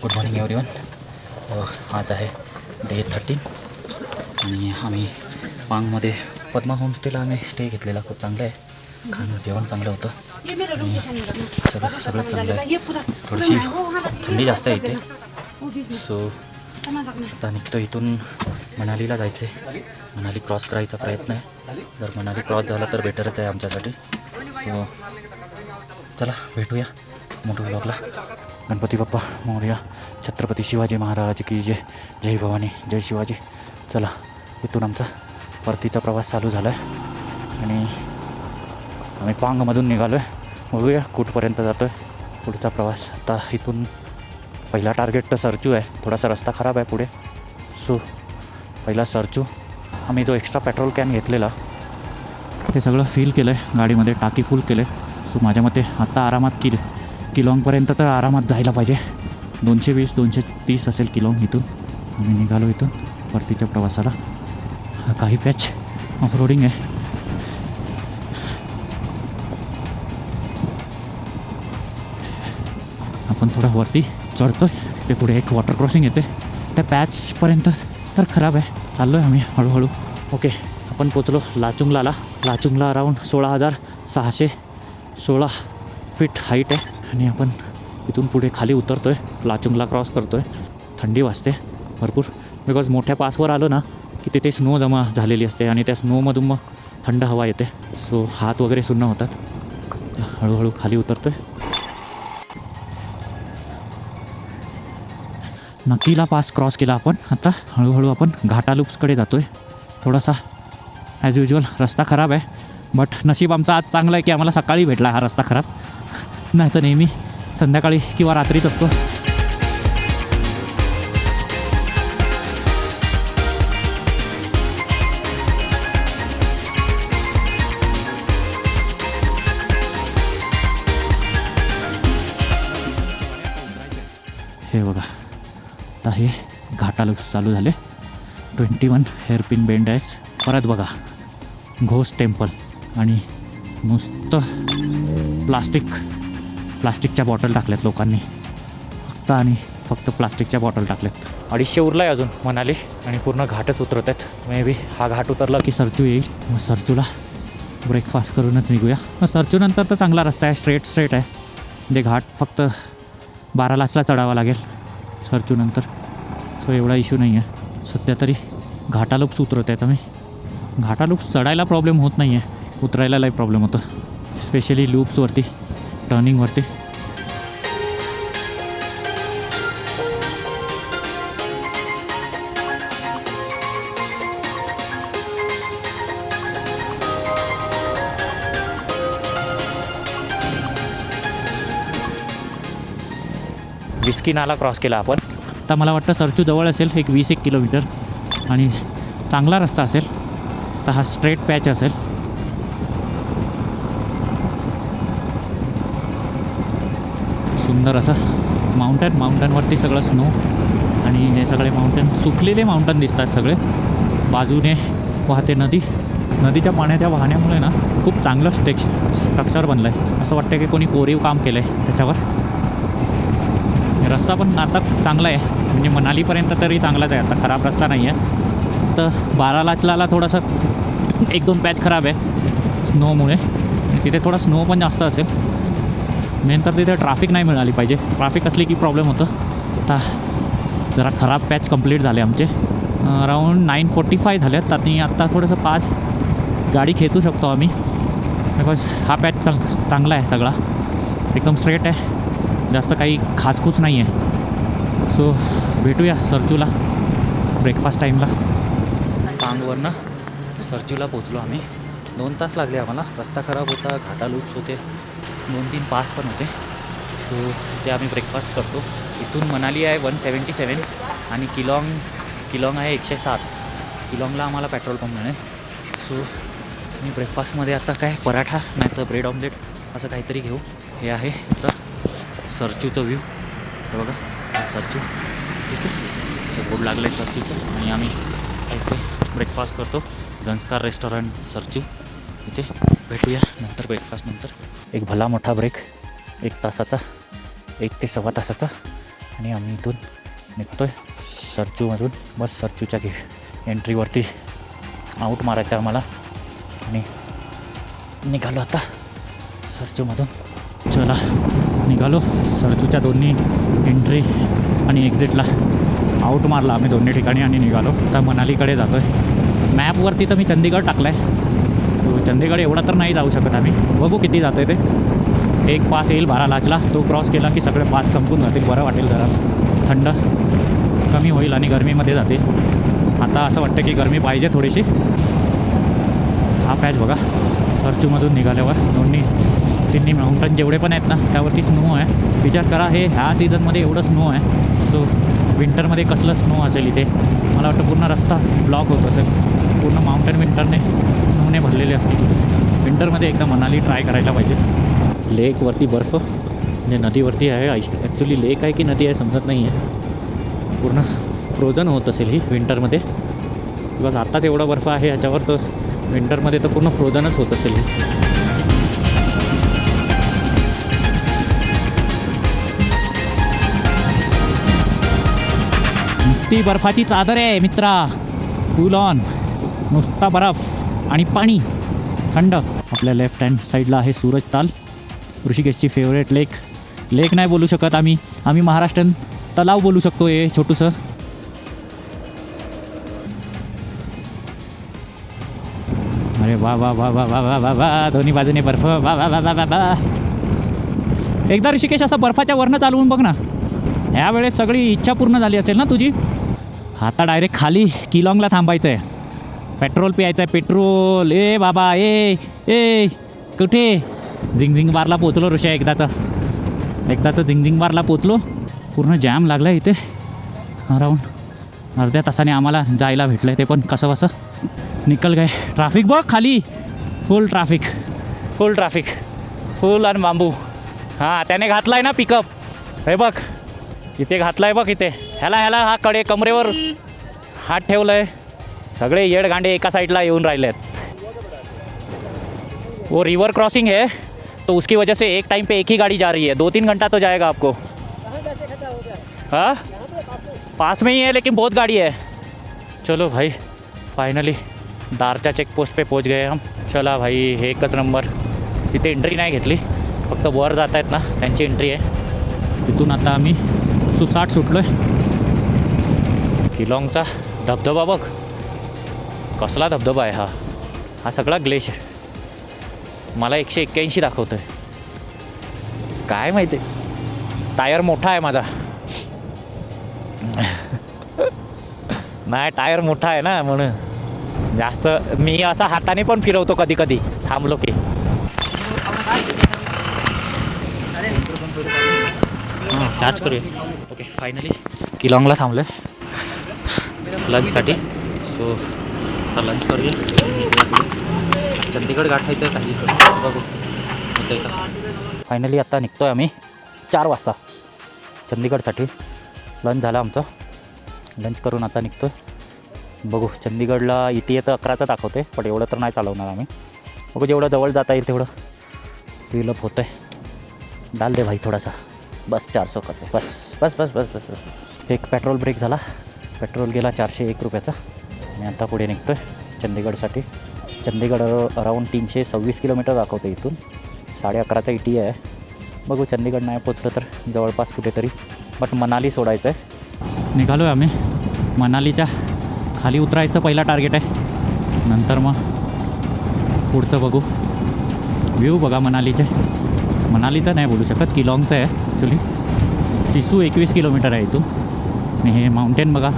Good morning everyone. आज आहे day 13 आणि आम्ही पांगमध्ये पद्मा होमस्टेला आम्ही स्टे घेतलेला. खूप चांगलं आहे, खाणं जेवण चांगलं होतं आणि सगळं चांगलं आहे. थोडीशी थंडी जास्त आहे इथे. सो आता निघतो इथून मनालीला जायचं आहे. मनाली क्रॉस करायचा प्रयत्न आहे. जर मनाली क्रॉस झाला तर बेटरच आहे आमच्यासाठी. सो चला भेटूया मोठ्या ब्लॉगला. गणपती बाप्पा मोरया, छत्रपती शिवाजी महाराज की जय. जय भवानी, जय शिवाजी. चला इथून आमचा परतीचा प्रवास चालू झाला आहे आणि आम्ही पांगमधून निघालो आहे. बघूया कुठपर्यंत जातो आहे पुढचा प्रवास. आता इथून पहिला टार्गेट तर सरचू आहे. थोडासा रस्ता खराब आहे पुढे. सो पहिला सरचू. आम्ही जो एक्स्ट्रा पेट्रोल कॅन घेतलेला ते सगळं फिल केलं आहे गाडीमध्ये, टाकी फुल केलं आहे. सो माझ्या मते आत्ता आरामात किलोंगपर्यंत तर आरामात जायला पाहिजे. 220-230 असेल किलोंग इथून. आम्ही निघालो इथून परतीच्या प्रवासाला. काही पॅच ऑफरोडिंग आहे. आपण थोडा वरती चढतो आहे. ते पुढे एक वॉटर क्रॉसिंग येते, त्या पॅचपर्यंत तर खराब आहे. चाललो आहे आम्ही हळूहळू. ओके, आपण पोचलो Lachung La. Lachung La around 16,616 feet height आहे आणि आपण इथून पुढे खाली उतरतो आहे. लाचुंगला क्रॉस करतो आहे. थंडी वाजते भरपूर, बिकॉज मोठ्या पासवर आलो ना की तिथे स्नो जमा झालेली असते आणि त्या स्नोमधून मग थंड हवा येते. सो हात वगैरे सुन्न होतात. हळूहळू खाली उतरतो आहे. नक्कीला पास क्रॉस केला आपण. आता हळूहळू आपण घाटा लूप्सकडे जातो आहे. थोडासा ॲज युजल रस्ता खराब आहे, बट नशीब आमचा आज चांगलं आहे की आम्हाला सकाळी भेटला हा रस्ता खराब. नाही तर नेहमी संध्याकाळी किंवा रात्रीच असतो. हे बघा, आता हे घाटा लूप्स चालू झाले. 21 हेअरपिन बेंड आहे. परत बघा घोस्ट टेम्पल आणि नुसतं प्लास्टिकच्या बॉटल टाकल्यात लोकांनी फक्त प्लास्टिकच्या बॉटल टाकल्यात. 250 उरला आहे अजून मनाली आणि पूर्ण घाटच उतरत आहेत. मे बी हा घाट उतरला की सरचू येईल. मग सरचूला ब्रेकफास्ट करूनच निघूया. मग सरचूनंतर तर चांगला रस्ता आहे, स्ट्रेट आहे. म्हणजे घाट फक्त 12 चढावा लागेल सरचूनंतर. सो एवढा इश्यू नाही आहे सध्या तरी. घाटा लूप्स उतरत आहेत आम्ही. घाटा लूप्स चढायला प्रॉब्लेम होत नाही आहे, उतरायला लई प्रॉब्लेम होतं, स्पेशली लूप्सवरती, टर्निंगवरती. विस्की नाला क्रॉस केला आपण. आता मला वाटतं सरचू जवळ असेल, एक 20-1 किलोमीटर आणि चांगला रस्ता असेल. तर हा स्ट्रेट पॅच असेल. सुंदर असं माउंटनवरती सगळं स्नो आणि हे सगळे माउंटन, सुकलेले माउंटन दिसतात सगळे. बाजूने वाहते नदीच्या पाण्याच्या वाहण्यामुळे ना खूप चांगलं स्ट्रक्चर बनलं आहे. असं वाटतं की कोणी कोरीव काम केलं आहे त्याच्यावर. रस्ता पण आता चांगला आहे, म्हणजे मनालीपर्यंत तरी चांगलाच आहे. आता खराब रस्ता नाही आहे. तर बारालाचला थोडासा 1-2 पॅच खराब आहे स्नोमुळे. तिथे थोडा स्नो पण जास्त असेल. मेन तर तिथे ट्रॅफिक नाही मिळाली पाहिजे. ट्रॅफिक असली की प्रॉब्लेम होतं. आता जरा खराब पॅच कंप्लीट झाले आमचे. अराऊंड 9:45 झाल्यात आणि आत्ता थोडंसं फास्ट गाडी खेचू शकतो आम्ही, बिकॉज हा पॅच चांगला आहे सगळा, एकदम स्ट्रेट आहे, जास्त काही खाचखूच नाही आहे. सो भेटूया सरचूला ब्रेकफास्ट टाईमला. पांगवरनं सरचूला पोचलो आम्ही. 2 तास लागले आम्हाला. रस्ता खराब होता, घाटा लूप्स होते, 2-3 पास पण होते. सो ते आम्ही ब्रेकफास्ट करतो. इथून मनाली आहे 177 आणि किलोंग आहे 107. किलोंगला आम्हाला पेट्रोल पंप मिळेल. सो मी ब्रेकफास्टमध्ये आता काय पराठा नाही तर ब्रेड ऑमलेट असं काहीतरी घेऊ. हे आहे आता सरचूचं व्ह्यू. हे बघा सरचू, ठीक आहे, बोर्ड लागलं आहे सरचूचं. आणि आम्ही इथे ब्रेकफास्ट करतो. झंस्कार रेस्टॉरंट सरचू. इथे भेटूया नंतर ब्रेकफास्ट नंतर. एक भला मोठा ब्रेक, 1 तासाचा, 1 ते 1.25 तासाचा. आणि आम्ही इथून निघतो आहे सरचूमधून. बस सरचूच्या एंट्रीवरती आऊट मारायचं आहे आम्हाला आणि निघालो आता सरचूमधून. चला निघालो. सरचूच्या दोन्ही एंट्री आणि एक्झिटला आऊट मारला आम्ही दोन्ही ठिकाणी आणि निघालो. आता मनालीकडे जातो आहे. मॅपवरती तर मी चंदीगड टाकला आहे. सो चंदीगड एवढा तर नाही जाऊ शकत आम्ही. बघू किती जातो आहे ते. एक पास येईल बारालाचला, तो क्रॉस केला की सगळे पास संपून जातील. बरं वाटेल, जरा थंड कमी होईल आणि गरमीमध्ये जातील. आता असं वाटतं की गरमी पाहिजे थोडीशी. हा पॅच बघा सरचूमधून निघाल्यावर तिन्ही माउंटन जेवढे पण आहेत ना त्यावरती स्नो आहे. विचार करा हे ह्या सीझनमध्ये एवढं स्नो आहे. सो विंटरमध्ये कसलं स्नो असेल इथे. मला वाटतं पूर्ण रस्ता ब्लॉक होत असेल. पूर्ण माउंटन विंटरने स्नोने भरलेले असतील. विंटरमध्ये एकदा मनाली ट्राय करायला पाहिजे. लेकवरती बर्फ म्हणजे नदीवरती आहे. ॲक्च्युली लेक आहे की नदी आहे समजत नाही आहे. पूर्ण फ्रोझन होत असेल ही विंटरमध्ये. बिकॉज आत्ताच एवढा बर्फ आहे ह्याच्यावर, तर विंटरमध्ये तर पूर्ण फ्रोझनच होत असेल ही. ती बर्फाची चादर आहे मित्रा, फुल ऑन. नुसता बर्फ आणि पाणी थंड. आपल्या लेफ्ट हँड साईडला आहे सूरज ताल, ऋषिकेशची फेवरेट लेक. लेक नाही बोलू शकत आम्ही महाराष्ट्रीयन तलाव बोलू शकतो. हे छोटूसं अरे वा वा वा वा वा वा वा वा. दोन्ही बाजूने बर्फ. वा वा वा वा वा वा. एकदा ऋषिकेश असं बर्फाच्या वरनं चालवून बघ ना. ह्या वेळेस सगळी इच्छा पूर्ण झाली असेल ना तुझी. आता डायरेक्ट खाली किलाँगला थांबायचं आहे. पेट्रोल प्यायचं आहे. पेट्रोल. ए बाबा ए ए कुठे. झिंगझिंग बारला पोचलो ऋषा. एकदाचं झिंगझिंग बारला पोचलो. पूर्ण जॅम लागला इथे. अराऊंड अर्ध्या तासाने आम्हाला जायला भेटलं आहे. ते पण कसं बसं निकल गए. ट्रॅफिक बघ खाली. फुल ट्रॅफिक फुल आणि बांबू. हां त्याने घातला आहे ना पिकअप. हे बघ इथे घातला आहे बघ इथे. ह्याला हा कडे कमरेवर हात ठेवलं आहे. सगळे येडगांडे एका साइडला येऊन राहिले आहेत. वो रिवर क्रॉसिंग है तो उसकी वजह से एक टाइम पे एक ही गाड़ी जा रही है. 2-3 घंटा तो जाएगा आपको. हाँ पास में ही है लेकिन बहुत गाड़ी है. चलो भाई फायनली दारच्या चेकपोस्ट पे पोच गए हम. चला भाई हे एकच नंबर. तिथे एंट्री नाही घेतली, फक्त वर जात आहेत ना त्यांची एंट्री आहे. तिथून आता आम्ही सुसाट सुटलो आहे. किलाँगचा धबधबा बघ कसला धबधबा आहे. हा सगळा ग्लेशियर. मला 181 दाखवतो आहे. काय माहिती, टायर मोठा आहे माझा. नाही टायर मोठा आहे ना म्हणून जास्त मी असा हाताने पण फिरवतो कधी कधी थांबलो की. चार्ज करूया. ओके फायनली किलाँगला थांबलो आहे लंचसाठी. सो आता लंच करूया. चंदीगड गाठायचं आहे काही बघू होतं का. फायनली आता निघतो आहे आम्ही 4 वाजता चंदीगडसाठी. लंच झालं आमचं. लंच करून आता निघतो आहे. बघू चंदीगडला इथे येतं 11चं दाखवते, पण एवढं तर नाही चालवणार आम्ही. बघू जेवढं जवळ जाता येईल तेवढं फिलअप होतं आहे. डाल दे भाई थोडासा. बस 400 करते. बस बस बस बस बस बस. एक पेट्रोल ब्रेक झाला. पेट्रोल गेला 401 रुपयाचा. आणि आता पुढे निघतो आहे चंदीगडसाठी. चंदीगड अराऊंड 326 किलोमीटर दाखवते इथून. 11:30चा ETA आहे. बघू चंदीगड नाही पोचलं तर जवळपास कुठेतरी, बट मनाली सोडायचं आहे. निघालो आहे आम्ही. मनालीच्या खाली उतरायचं पहिला टार्गेट आहे. नंतर मग पुढचं बघू. व्ह्यू बघा मनालीचे. मनालीचं नाही बोलू शकत, किलाँगचं आहे ॲक्च्युली. सिसू 21 किलोमीटर आहे इथून. आणि हे माउंटेन बघा,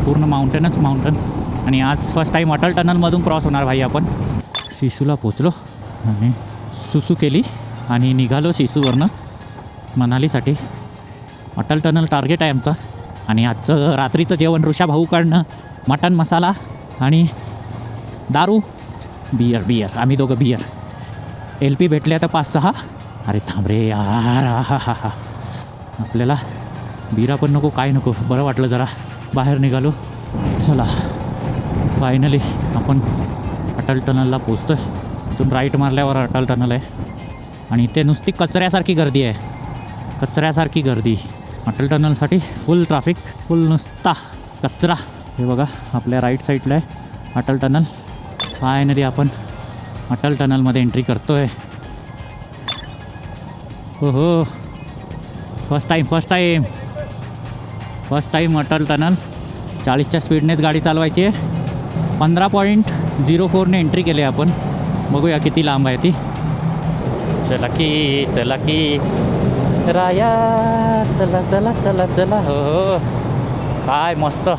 पूर्ण माउंटेनच माउंटेन. आणि आज फर्स्ट टाईम अटल टनलमधून क्रॉस होणार भाई आपण. सिसूला पोचलो आणि सुसू केली आणि निघालो सिसूवरनं मनालीसाठी. अटल टनल टार्गेट आहे आमचा. आणि आजचं रात्रीचं जेवण ऋषा भाऊकडनं मटन मसाला आणि दारू बियर. आम्ही दोघं बियर. LP भेटले आता 5-6. अरे थांब रे यार. हा आपल्याला बिरा पण नको काय नको. बरं वाटलं जरा बाहेर निघालो. चला फायनली आपण अटल टनलला पोचतो आहे. इथून राईट मारल्यावर अटल टनल आहे. आणि इथे नुसती कचऱ्यासारखी गर्दी आहे. कचऱ्यासारखी गर्दी. अटल टनलसाठी फुल ट्रॅफिक, फुल नुसता कचरा. हे बघा आपल्या राईट साईडला आहे अटल टनल. फायनली आपण अटल टनलमध्ये एंट्री करतो आहे. हो हो, फर्स्ट टाईम अटल टनल. 40च्या स्पीडनेच गाडी चालवायची आहे. 15.04ने एंट्री केली आहे आपण. बघूया किती लांब आहे ती. चला की राया, चला. हो, काय मस्त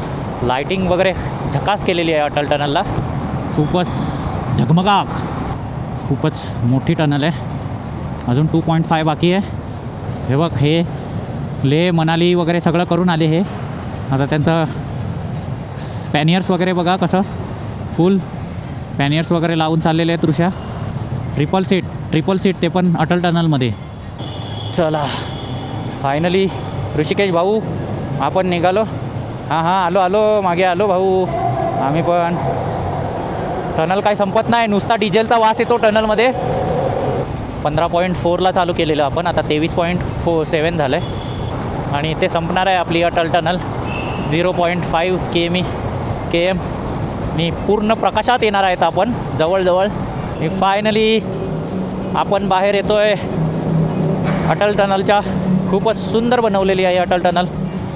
लाईटिंग वगैरे झकास केलेली आहे अटल टनलला. खूपच झगमगाट, खूपच मोठी टनल आहे. अजून 2.5 बाकी आहे. हे बघ, हे लेह मनाली वगैरे सगळं करून आले हे. आता त्यांचं पॅनियर्स वगैरे बघा कसं फुल पॅनियर्स वगैरे लावून चाललेले आहेत. ऋषा ट्रिपल सीट ते पण अटल टनलमध्ये. चला फायनली ऋषिकेश भाऊ आपण निघालो. हां आलो मागे आलो भाऊ. आम्ही पण. टनल काही संपत नाही, नुसता डिझेलचा वास येतो टनलमध्ये. 15.4ला चालू केलेलं आपण, आता 23.7 झालं आहे. आणि इथे संपणार आहे आपली अटल टनल. 0.5 km नि पूर्ण प्रकाशात येणार आहेत आपण जवळजवळ. फायनली आपण बाहेर येतो आहे अटल टनलच्या. खूपच सुंदर बनवलेली आहे अटल टनल.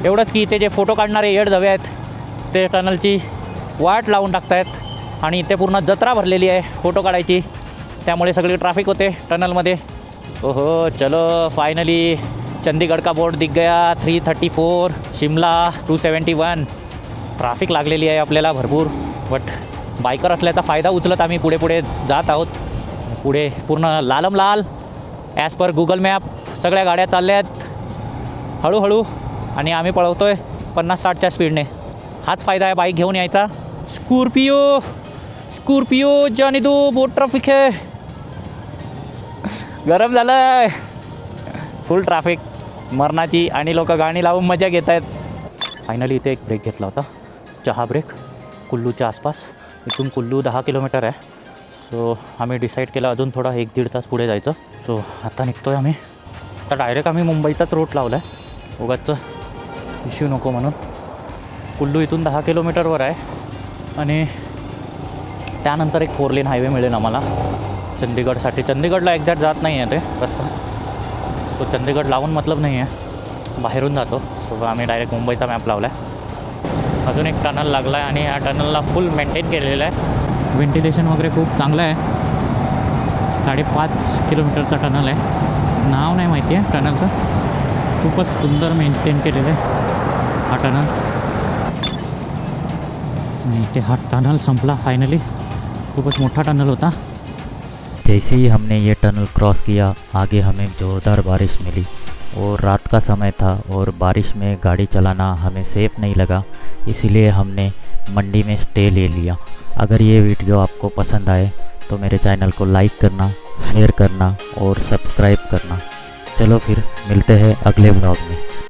एवढंच की इथे जे फोटो काढणारे येडधवे आहेत ते टनलची वाट लावून टाकतायत. आणि इथे पूर्ण जत्रा भरलेली आहे फोटो काढायची, त्यामुळे सगळी ट्रॅफिक होते टनलमध्ये. ओहो, चलो फायनली चंदीगड का बोर्ड दिख गया. 334, शिमला 271. ट्रॅफिक लागलेली आहे आपल्याला भरपूर, बट बायकर असल्याचा फायदा उचलत आम्ही पुढे जात आहोत. पुढे पूर्ण लाल ॲज पर गुगल मॅप सगळ्या गाड्या चालल्या आहेत हळूहळू. आणि आम्ही पळवतो आहे 50-60च्या स्पीडने. हाच फायदा आहे बाईक घेऊन यायचा. स्कॉर्पियो जाने दो, बहुत ट्रॅफिक आहे. गरम झालं आहे, फुल ट्रॅफिक मरणाची. आणि लोक गाणी लावून मजा घेत आहेत. फायनली इथे एक ब्रेक घेतला होता, चहा ब्रेक, कुल्लूच्या आसपास. इथून कुल्लू 10 किलोमीटर आहे. सो आम्ही डिसाईड केलं अजून थोडा 1-1.5 तास पुढे जायचं. सो आता निघतो आहे आम्ही. आता डायरेक्ट आम्ही मुंबईचाच रूट लावला आहे, उगाच इश्यू नको म्हणून. कुल्लू इथून 10 किलोमीटरवर आहे. आणि त्यानंतर एक 4 लेन हायवे मिळेल आम्हाला चंदीगडसाठी. चंदीगडला एक्झॅक्ट जात नाही आहे ते रस्ता. सो चंदीगड लावून मतलब नाही आहे, बाहेरून जातो. सो आम्ही डायरेक्ट मुंबईचा मॅप लावला आहे. अजून एक टनल लागला आहे आणि या टनलला फुल मेंटेन केलेलं आहे. व्हेंटिलेशन वगैरे खूप चांगलं आहे. 5.5 किलोमीटरचा टनल आहे. नाव नाही माहिती आहे टनलचं. खूपच सुंदर मेंटेन केलेलं आहे हा टनल. आणि इथे हा टनल संपला फायनली. खूपच मोठा टनल होता. जैसे ही हमने ये टनल क्रॉस किया, आगे हमें ज़ोरदार बारिश मिली और रात का समय था और बारिश में गाड़ी चलाना हमें सेफ़ नहीं लगा, इसलिए हमने मंडी में स्टे ले लिया। अगर ये वीडियो आपको पसंद आए तो मेरे चैनल को लाइक करना, शेयर करना और सब्सक्राइब करना। चलो फिर मिलते हैं अगले व्लॉग में।